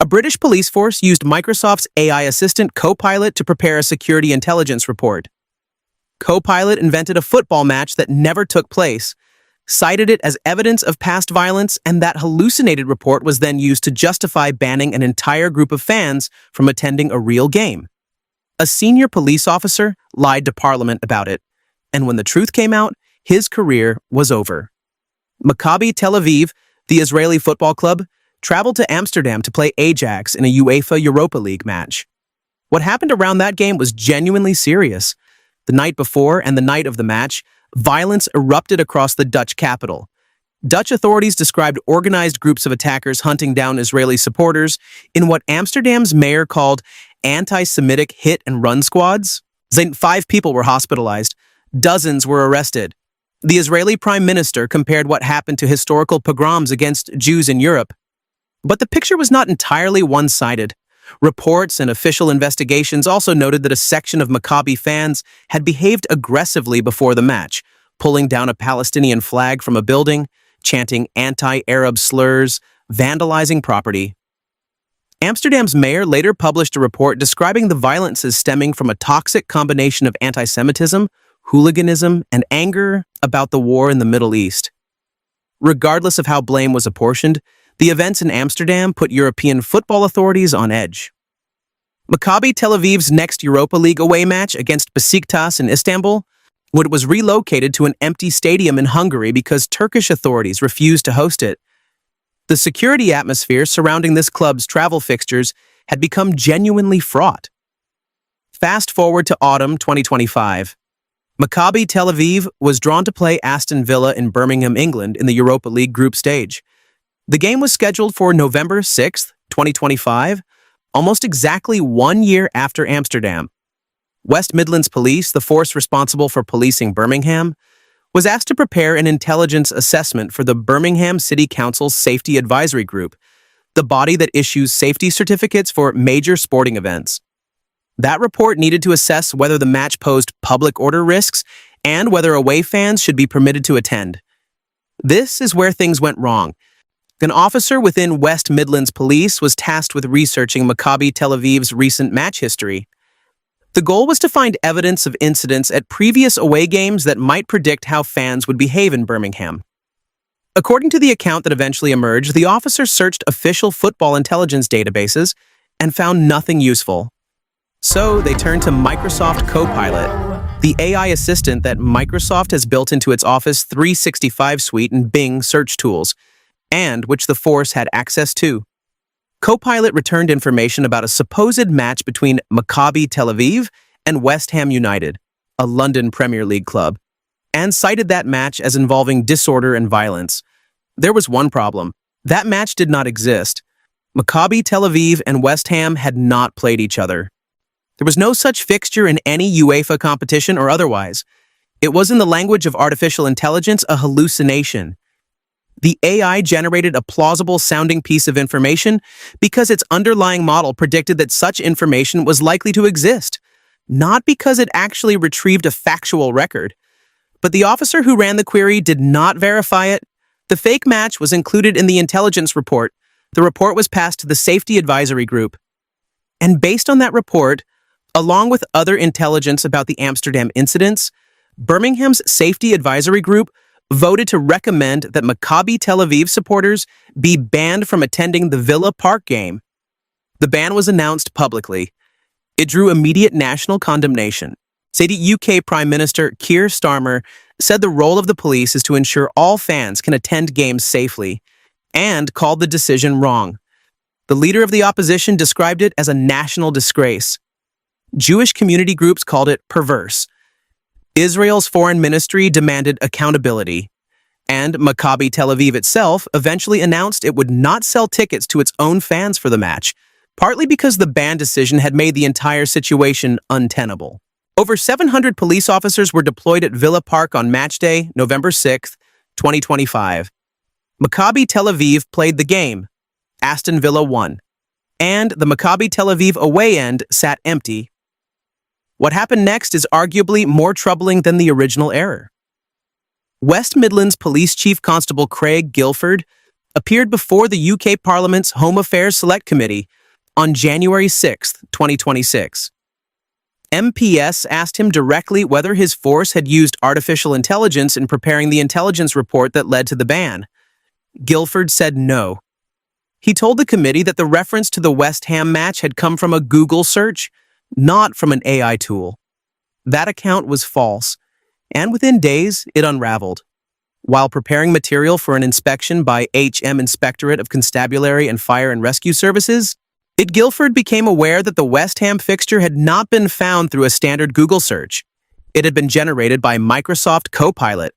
A British police force used Microsoft's AI assistant Copilot to prepare a security intelligence report. Copilot invented a football match that never took place, cited it as evidence of past violence, and that hallucinated report was then used to justify banning an entire group of fans from attending a real game. A senior police officer lied to Parliament about it, and when the truth came out, his career was over. Maccabi Tel Aviv, the Israeli football club, traveled to Amsterdam to play Ajax in a UEFA Europa League match. What happened around that game was genuinely serious. The night before and the night of the match, violence erupted across the Dutch capital. Dutch authorities described organized groups of attackers hunting down Israeli supporters in what Amsterdam's mayor called anti-Semitic hit-and-run squads. 5 people were hospitalized. Dozens were arrested. The Israeli prime minister compared what happened to historical pogroms against Jews in Europe. But the picture was not entirely one-sided. Reports and official investigations also noted that a section of Maccabi fans had behaved aggressively before the match, pulling down a Palestinian flag from a building, chanting anti-Arab slurs, vandalizing property. Amsterdam's mayor later published a report describing the violences stemming from a toxic combination of anti-Semitism, hooliganism, and anger about the war in the Middle East. Regardless of how blame was apportioned, the events in Amsterdam put European football authorities on edge. Maccabi Tel Aviv's next Europa League away match against Besiktas in Istanbul was relocated to an empty stadium in Hungary because Turkish authorities refused to host it. The security atmosphere surrounding this club's travel fixtures had become genuinely fraught. Fast forward to autumn 2025. Maccabi Tel Aviv was drawn to play Aston Villa in Birmingham, England in the Europa League group stage. The game was scheduled for November 6, 2025, almost exactly 1 year after Amsterdam. West Midlands Police, the force responsible for policing Birmingham, was asked to prepare an intelligence assessment for the Birmingham City Council's Safety Advisory Group, the body that issues safety certificates for major sporting events. That report needed to assess whether the match posed public order risks and whether away fans should be permitted to attend. This is where things went wrong. An officer within West Midlands Police was tasked with researching Maccabi Tel Aviv's recent match history. The goal was to find evidence of incidents at previous away games that might predict how fans would behave in Birmingham. According to the account that eventually emerged, the officer searched official football intelligence databases and found nothing useful. So they turned to Microsoft Copilot, the AI assistant that Microsoft has built into its Office 365 suite and Bing search tools, and which the force had access to. Copilot returned information about a supposed match between Maccabi Tel Aviv and West Ham United, a London Premier League club, and cited that match as involving disorder and violence. There was one problem. That match did not exist. Maccabi Tel Aviv and West Ham had not played each other. There was no such fixture in any UEFA competition or otherwise. It was, in the language of artificial intelligence, a hallucination. The AI generated a plausible-sounding piece of information because its underlying model predicted that such information was likely to exist, not because it actually retrieved a factual record. But the officer who ran the query did not verify it. The fake match was included in the intelligence report. The report was passed to the Safety Advisory Group. And based on that report, along with other intelligence about the Amsterdam incidents, Birmingham's Safety Advisory Group voted to recommend that Maccabi Tel Aviv supporters be banned from attending the Villa Park game. The ban was announced publicly. It drew immediate national condemnation. UK Prime Minister Keir Starmer said the role of the police is to ensure all fans can attend games safely, and called the decision wrong. The leader of the opposition described it as a national disgrace. Jewish community groups called it perverse. Israel's foreign ministry demanded accountability, and Maccabi Tel Aviv itself eventually announced it would not sell tickets to its own fans for the match, partly because the ban decision had made the entire situation untenable. Over 700 police officers were deployed at Villa Park on match day, November 6, 2025. Maccabi Tel Aviv played the game. Aston Villa won, and the Maccabi Tel Aviv away end sat empty. What happened next is arguably more troubling than the original error. West Midlands Police Chief Constable Craig Guilford appeared before the UK Parliament's Home Affairs Select Committee on January 6, 2026. MPS asked him directly whether his force had used artificial intelligence in preparing the intelligence report that led to the ban. Guilford said no. He told the committee that the reference to the West Ham match had come from a Google search, not from an AI tool. That account was false, and within days, it unraveled. While preparing material for an inspection by HM Inspectorate of Constabulary and Fire and Rescue Services, Guilford became aware that the West Ham fixture had not been found through a standard Google search. It had been generated by Microsoft Copilot.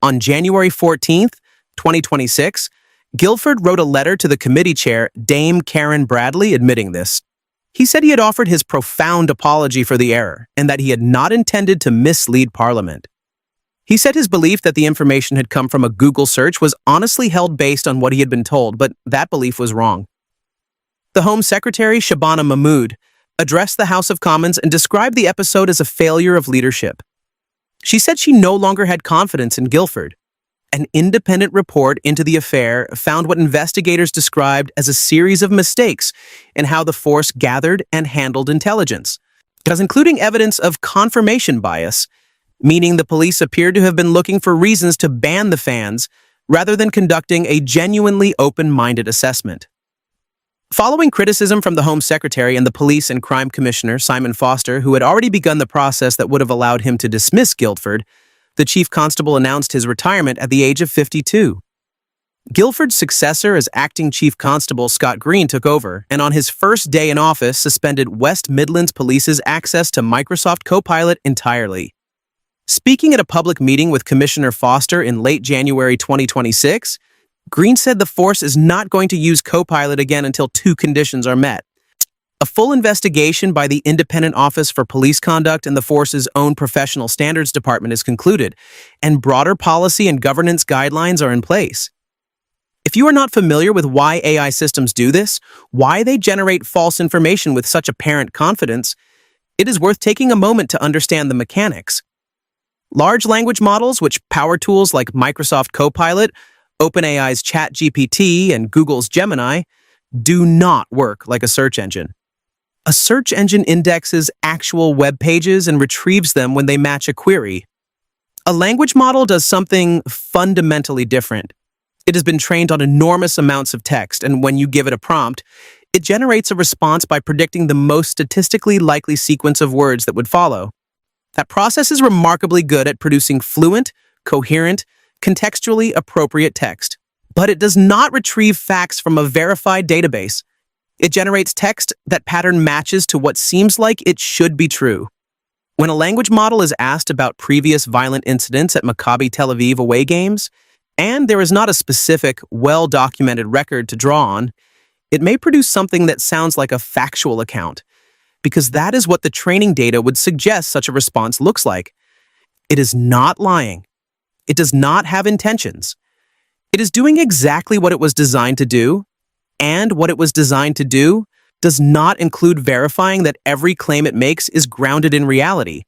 On January 14, 2026, Guilford wrote a letter to the committee chair, Dame Karen Bradley, admitting this. He said he had offered his profound apology for the error and that he had not intended to mislead Parliament. He said his belief that the information had come from a Google search was honestly held based on what he had been told, but that belief was wrong. The Home Secretary, Shabana Mahmood, addressed the House of Commons and described the episode as a failure of leadership. She said she no longer had confidence in Guilford. An independent report into the affair found what investigators described as a series of mistakes in how the force gathered and handled intelligence, as including evidence of confirmation bias, meaning the police appeared to have been looking for reasons to ban the fans rather than conducting a genuinely open-minded assessment. Following criticism from the Home Secretary and the Police and Crime Commissioner, Simon Foster, who had already begun the process that would have allowed him to dismiss Guilford, the Chief Constable announced his retirement at the age of 52. Guilford's successor as Acting Chief Constable Scott Green took over, and on his first day in office suspended West Midlands Police's access to Microsoft Copilot entirely. Speaking at a public meeting with Commissioner Foster in late January 2026, Green said the force is not going to use Copilot again until two conditions are met. A full investigation by the Independent Office for Police Conduct and the force's own Professional Standards Department is concluded, and broader policy and governance guidelines are in place. If you are not familiar with why AI systems do this, why they generate false information with such apparent confidence, it is worth taking a moment to understand the mechanics. Large language models, which power tools like Microsoft Copilot, OpenAI's ChatGPT, and Google's Gemini, do not work like a search engine. A search engine indexes actual web pages and retrieves them when they match a query. A language model does something fundamentally different. It has been trained on enormous amounts of text, and when you give it a prompt, it generates a response by predicting the most statistically likely sequence of words that would follow. That process is remarkably good at producing fluent, coherent, contextually appropriate text. But it does not retrieve facts from a verified database. It generates text that pattern matches to what seems like it should be true. When a language model is asked about previous violent incidents at Maccabi Tel Aviv away games, and there is not a specific, well-documented record to draw on, it may produce something that sounds like a factual account, because that is what the training data would suggest such a response looks like. It is not lying. It does not have intentions. It is doing exactly what it was designed to do, and what it was designed to do does not include verifying that every claim it makes is grounded in reality.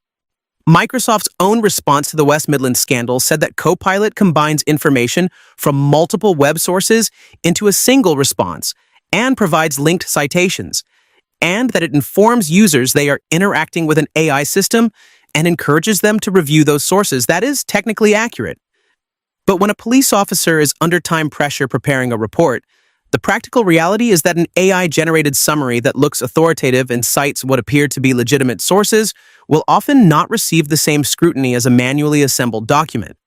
Microsoft's own response to the West Midlands scandal said that Copilot combines information from multiple web sources into a single response and provides linked citations, and that it informs users they are interacting with an AI system and encourages them to review those sources. That is technically accurate. But when a police officer is under time pressure preparing a report, the practical reality is that an AI-generated summary that looks authoritative and cites what appear to be legitimate sources will often not receive the same scrutiny as a manually assembled document.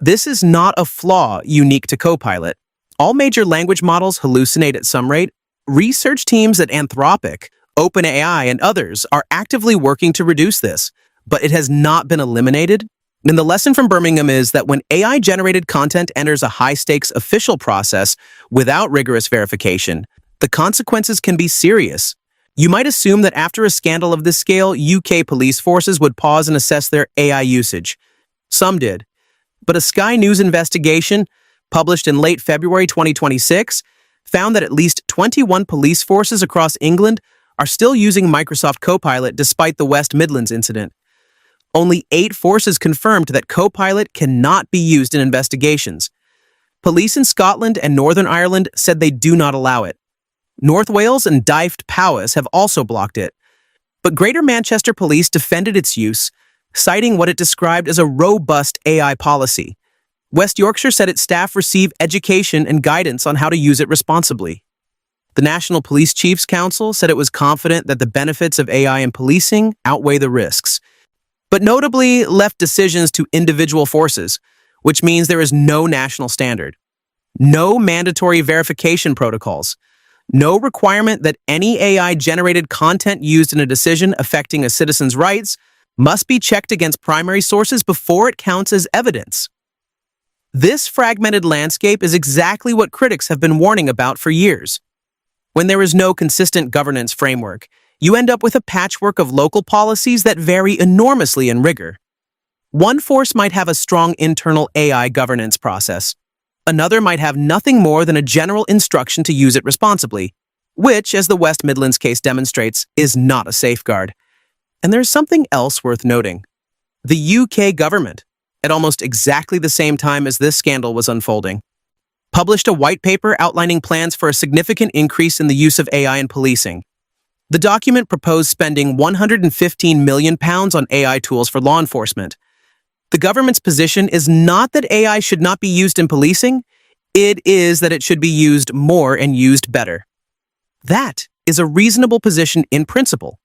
This is not a flaw unique to Copilot. All major language models hallucinate at some rate. Research teams at Anthropic, OpenAI, and others are actively working to reduce this, but it has not been eliminated. And the lesson from Birmingham is that when AI-generated content enters a high-stakes official process without rigorous verification, the consequences can be serious. You might assume that after a scandal of this scale, UK police forces would pause and assess their AI usage. Some did. But a Sky News investigation, published in late February 2026, found that at least 21 police forces across England are still using Microsoft Copilot despite the West Midlands incident. Only 8 forces confirmed that Copilot cannot be used in investigations. Police in Scotland and Northern Ireland said they do not allow it. North Wales and Dyfed Powys have also blocked it. But Greater Manchester Police defended its use, citing what it described as a robust AI policy. West Yorkshire said its staff receive education and guidance on how to use it responsibly. The National Police Chiefs Council said it was confident that the benefits of AI in policing outweigh the risks, but notably left decisions to individual forces, which means there is no national standard, no mandatory verification protocols, no requirement that any AI-generated content used in a decision affecting a citizen's rights must be checked against primary sources before it counts as evidence. This fragmented landscape is exactly what critics have been warning about for years. When there is no consistent governance framework, you end up with a patchwork of local policies that vary enormously in rigor. One force might have a strong internal AI governance process. Another might have nothing more than a general instruction to use it responsibly, which, as the West Midlands case demonstrates, is not a safeguard. And there's something else worth noting. The UK government, at almost exactly the same time as this scandal was unfolding, published a white paper outlining plans for a significant increase in the use of AI in policing. The document proposed spending £115 million on AI tools for law enforcement. The government's position is not that AI should not be used in policing, it is that it should be used more and used better. That is a reasonable position in principle.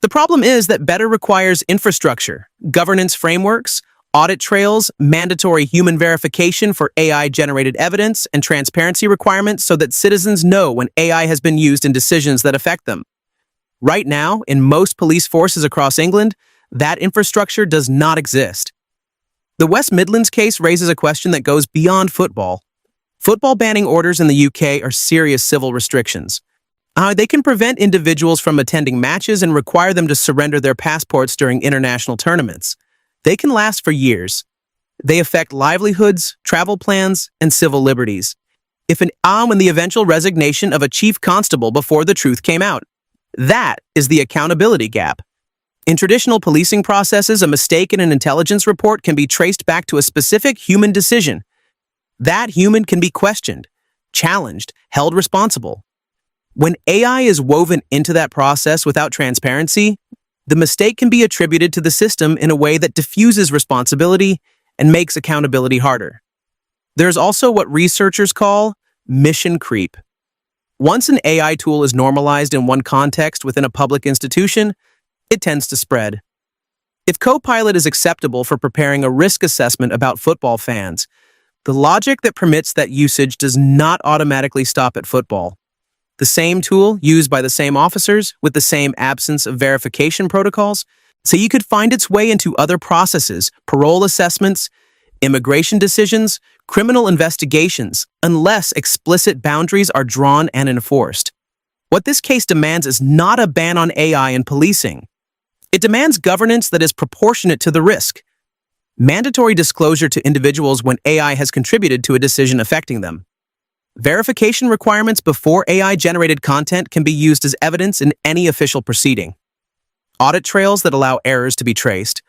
The problem is that better requires infrastructure, governance frameworks, audit trails, mandatory human verification for AI-generated evidence, and transparency requirements so that citizens know when AI has been used in decisions that affect them. Right now, in most police forces across England, that infrastructure does not exist. The West Midlands case raises a question that goes beyond football. Football banning orders in the UK are serious civil restrictions. They can prevent individuals from attending matches and require them to surrender their passports during international tournaments. They can last for years. They affect livelihoods, travel plans, and civil liberties. When the eventual resignation of a chief constable before the truth came out. That is the accountability gap. In traditional policing processes, a mistake in an intelligence report can be traced back to a specific human decision. That human can be questioned, challenged, held responsible. When AI is woven into that process without transparency, the mistake can be attributed to the system in a way that diffuses responsibility and makes accountability harder. There's also what researchers call mission creep. Once an AI tool is normalized in one context within a public institution, it tends to spread. If Copilot is acceptable for preparing a risk assessment about football fans, the logic that permits that usage does not automatically stop at football. The same tool used by the same officers with the same absence of verification protocols, so you could find its way into other processes, parole assessments, immigration decisions, criminal investigations, unless explicit boundaries are drawn and enforced. What this case demands is not a ban on AI in policing. It demands governance that is proportionate to the risk. Mandatory disclosure to individuals when AI has contributed to a decision affecting them. Verification requirements before AI-generated content can be used as evidence in any official proceeding. Audit trails that allow errors to be traced,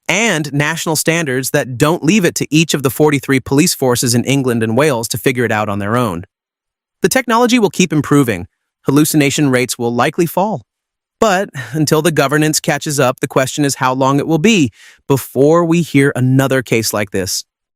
and national standards that don't leave it to each of the 43 police forces in England and Wales to figure it out on their own. The technology will keep improving. Hallucination rates will likely fall. But until the governance catches up, the question is how long it will be before we hear another case like this.